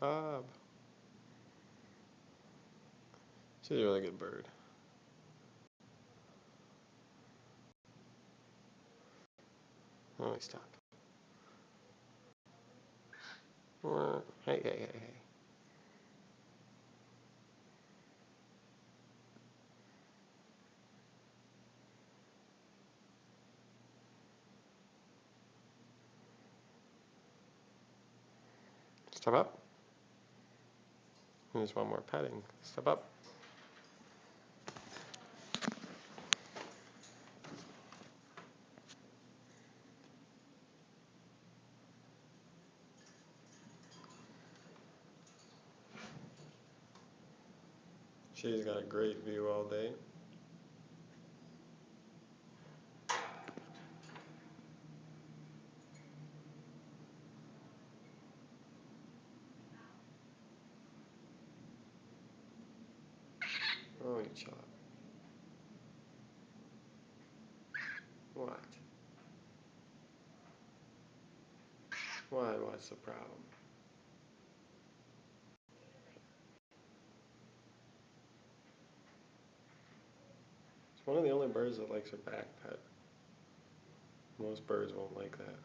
Bob. She's a really good bird. Oh, stop. Hey, hey, hey, hey. Step up. Here's one more petting. Step up. She's got a great view all day. Oh, you chill out. What? Why? What's the problem? It's one of the only birds that likes a back pet. Most birds won't like that.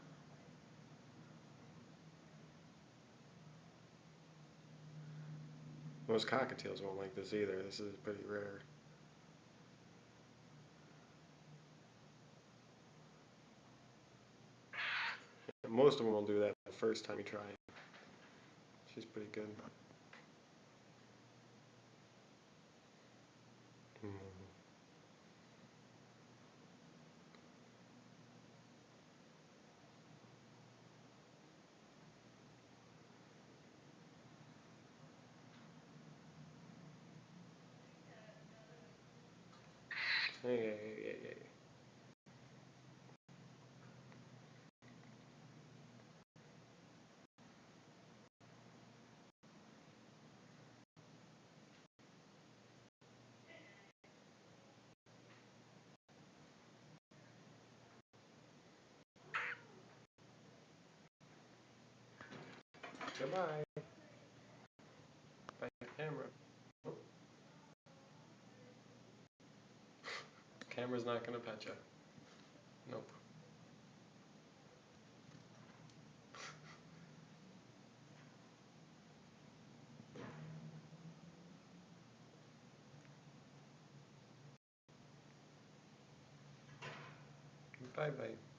Most cockatiels won't like this either. This is pretty rare. And most of them will do that the first time you try it. She's pretty good. Mm. Hey, hey, hey, hey, hey. Goodbye. Bye, camera. Oh, camera's not gonna pet you. Nope. Bye bye.